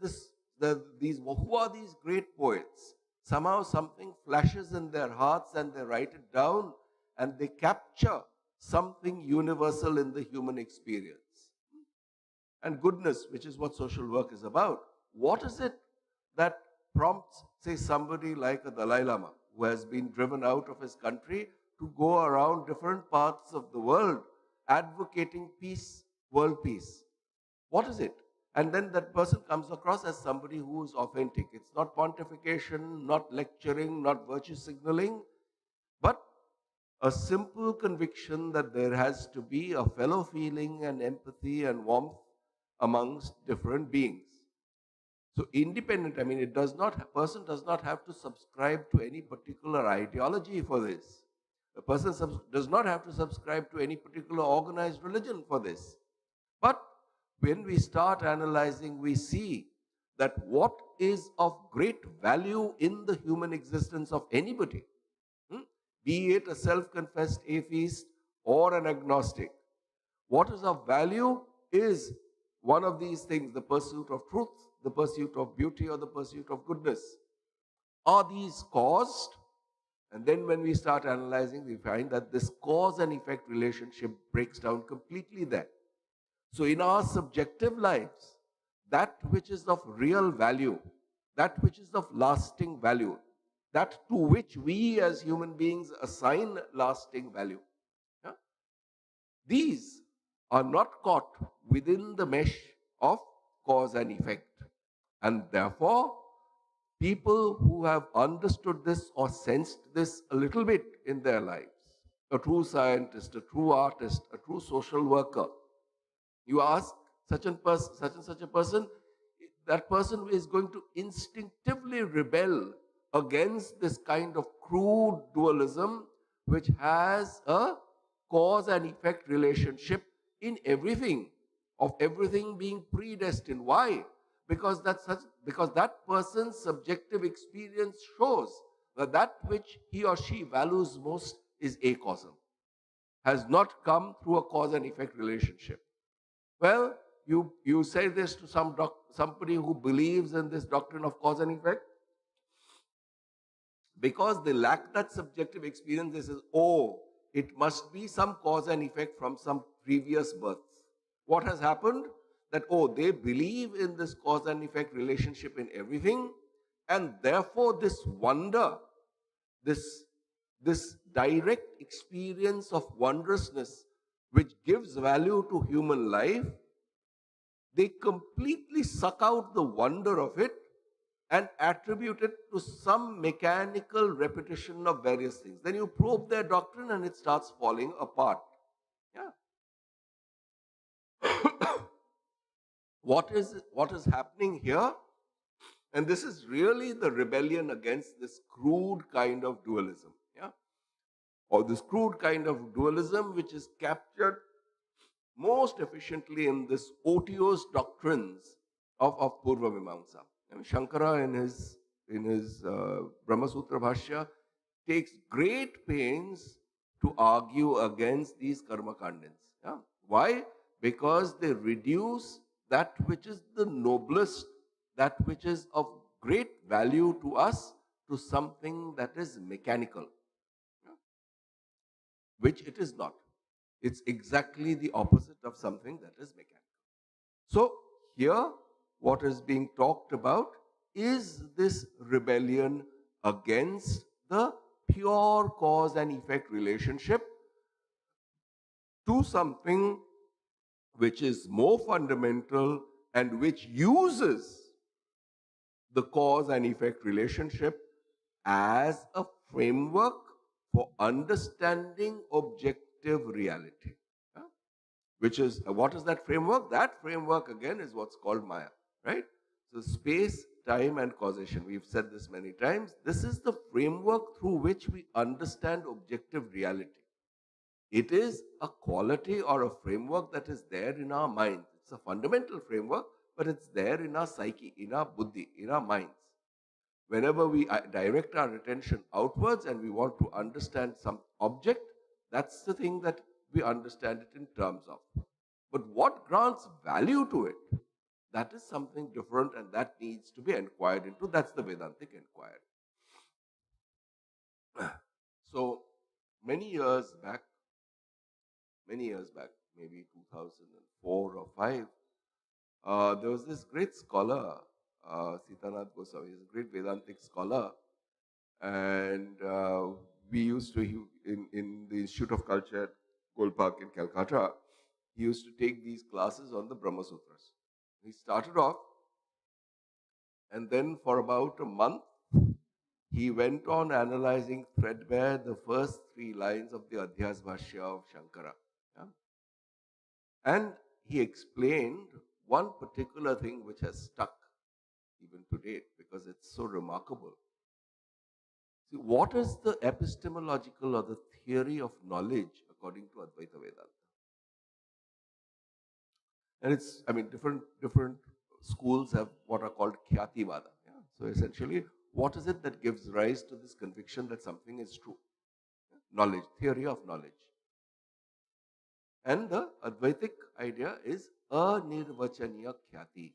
who are these great poets? Somehow something flashes in their hearts and they write it down and they capture something universal in the human experience. And goodness, which is what social work is about. What is it that prompts, say, somebody like a Dalai Lama, who has been driven out of his country, to go around different parts of the world advocating peace, world peace? What is it? And then that person comes across as somebody who is authentic. It's not pontification, not lecturing, not virtue signaling, but a simple conviction that there has to be a fellow feeling and empathy and warmth amongst different beings. So independent, I mean, a person does not have to subscribe to any particular ideology for this. A person does not have to subscribe to any particular organized religion for this. But when we start analyzing, we see that what is of great value in the human existence of anybody, be it a self-confessed atheist or an agnostic, what is of value is one of these things: the pursuit of truth, the pursuit of beauty, or the pursuit of goodness. Are these caused? And then when we start analyzing, we find that this cause and effect relationship breaks down completely there. So in our subjective lives, that which is of real value, that which is of lasting value, that to which we as human beings assign lasting value, yeah, these are not caught within the mesh of cause and effect. And therefore, people who have understood this or sensed this a little bit in their lives, a true scientist, a true artist, a true social worker, you ask such and such a person, that person is going to instinctively rebel against this kind of crude dualism which has a cause and effect relationship in everything, of everything being predestined. Why? Because that person's subjective experience shows that that which he or she values most is acausal, has not come through a cause and effect relationship. Well, you say this to somebody who believes in this doctrine of cause and effect, because they lack that subjective experience. They say, oh, it must be some cause and effect from some previous birth. What has happened? That, oh, they believe in this cause and effect relationship in everything, and therefore this wonder, this direct experience of wondrousness which gives value to human life, they completely suck out the wonder of it and attribute it to some mechanical repetition of various things. Then you probe their doctrine and it starts falling apart. Yeah. What is happening here? And this is really the rebellion against this crude kind of dualism. Yeah? Or this crude kind of dualism which is captured most efficiently in this otiose doctrines of Purva Mimamsa. I mean, Shankara in his Brahma Sutra Bhashya takes great pains to argue against these karma kandins. Yeah? Why? Because they reduce that which is the noblest, that which is of great value to us, to something that is mechanical, yeah? Which it is not. It's exactly the opposite of something that is mechanical. So here, what is being talked about is this rebellion against the pure cause and effect relationship to something which is more fundamental and which uses the cause and effect relationship as a framework for understanding objective reality. Yeah? Which is, what is that framework? That framework again is what's called Maya, right? So space, time and causation. We've said this many times. This is the framework through which we understand objective reality. It is a quality or a framework that is there in our minds. It's a fundamental framework, but it's there in our psyche, in our buddhi, in our minds. Whenever we direct our attention outwards and we want to understand some object, that's the thing that we understand it in terms of. But what grants value to it, that is something different, and that needs to be inquired into. That's the Vedantic inquiry. So, many years back, maybe 2004 or 5, there was this great scholar, Sitanath Goswami. He's a great Vedantic scholar, and we used to, in the Institute of Culture at Gold Park in Calcutta, he used to take these classes on the Brahma Sutras. He started off, and then for about a month, he went on analyzing threadbare the first 3 lines of the Adhyas Bhashya of Shankara. Yeah? And he explained one particular thing which has stuck even to date because it's so remarkable. See, what is the epistemological or the theory of knowledge according to Advaita Vedanta? And it's, I mean, different schools have what are called Khyati-vada. Yeah? So essentially, what is it that gives rise to this conviction that something is true? Yeah? Knowledge, theory of knowledge. And the Advaitic idea is anirvachaniya khyati,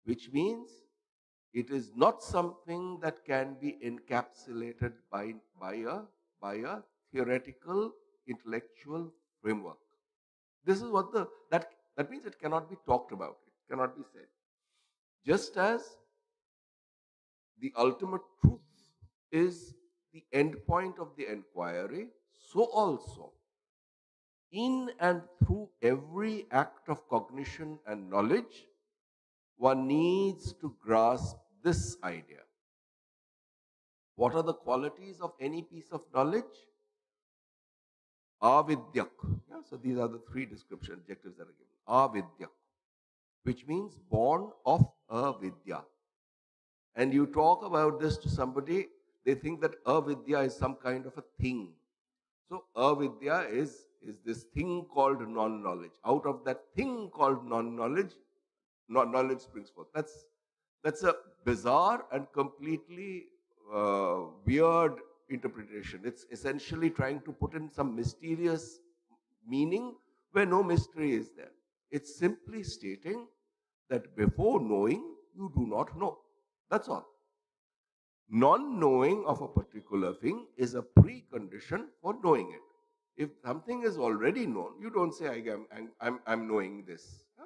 which means it is not something that can be encapsulated by a theoretical, intellectual framework. This is what that means it cannot be talked about, it cannot be said. Just as the ultimate truth is the end point of the inquiry, so also in and through every act of cognition and knowledge, one needs to grasp this idea. What are the qualities of any piece of knowledge? Avidyak. Yeah, so these are the 3 description adjectives that are given. Avidyak, which means born of avidya. And you talk about this to somebody, they think that avidya is some kind of a thing. So avidya is this thing called non-knowledge. Out of that thing called non-knowledge, knowledge springs forth. That's a bizarre and completely weird interpretation. It's essentially trying to put in some mysterious meaning where no mystery is there. It's simply stating that before knowing, you do not know. That's all. Non-knowing of a particular thing is a precondition for knowing it. If something is already known, you don't say, I'm knowing this. Yeah?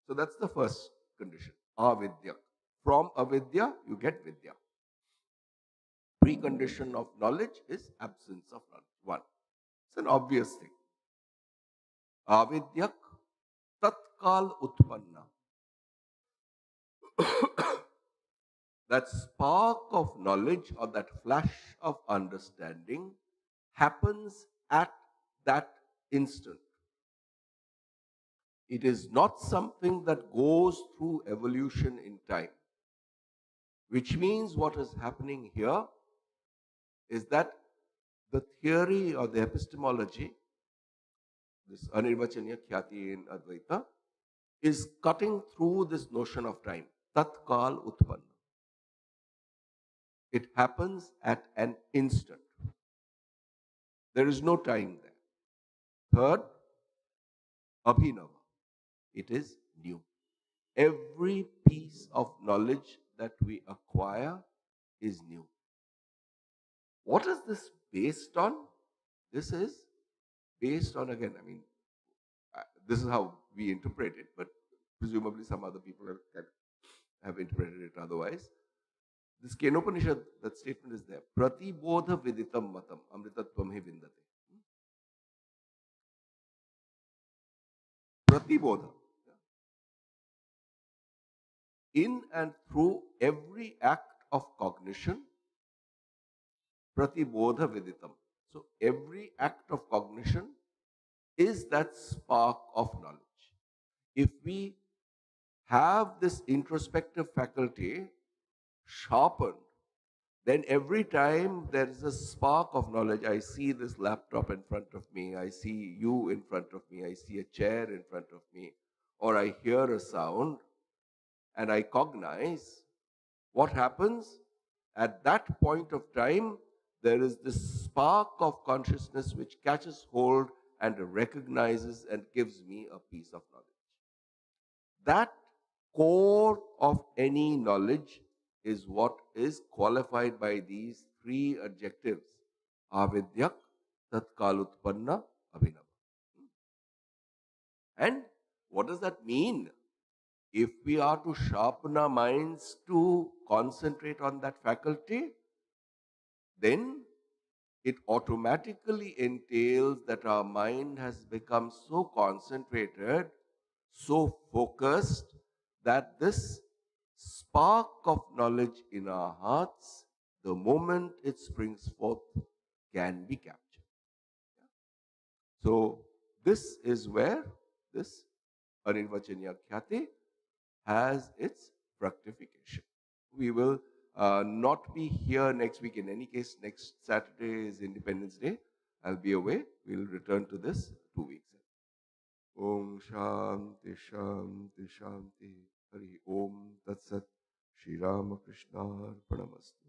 So that's the first condition, avidya. From avidya, you get vidya. Precondition of knowledge is absence of knowledge. One. It's an obvious thing. Avidyak tatkal utpanna. That spark of knowledge or that flash of understanding happens at that instant. It is not something that goes through evolution in time. Which means what is happening here is that the theory or the epistemology, this anirvachaniya khyati in Advaita, is cutting through this notion of time. Tatkal utpanna. It happens at an instant. There is no time there. Third, abhinava. It is new. Every piece of knowledge that we acquire is new. What is this based on? This is based on, again, this is how we interpret it, but presumably some other people have interpreted it otherwise. This Kenopanishad, that statement is there. Pratibodha viditam matam amritatvam hi vindate. Pratibodha. In and through every act of cognition, pratibodha viditam. So every act of cognition is that spark of knowledge. If we have this introspective faculty sharpened, then every time there is a spark of knowledge, I see this laptop in front of me, I see you in front of me, I see a chair in front of me, or I hear a sound and I cognize, what happens? At that point of time, there is this spark of consciousness which catches hold and recognizes and gives me a piece of knowledge. That core of any knowledge is what is qualified by these 3 adjectives. Avidyak, tatkalutpanna, abhinava. And what does that mean? If we are to sharpen our minds to concentrate on that faculty, then it automatically entails that our mind has become so concentrated, so focused, that this spark of knowledge in our hearts the moment it springs forth, can be captured. So this is where this Anirvachanya Khyate has its fructification. We will not be here next week. In any case, next Saturday is Independence Day. I'll be away. We'll return to this 2 weeks. Om Shanti Shanti Shanti Hari Om Tat Sat Shri Ramakrishna Arpanamastu.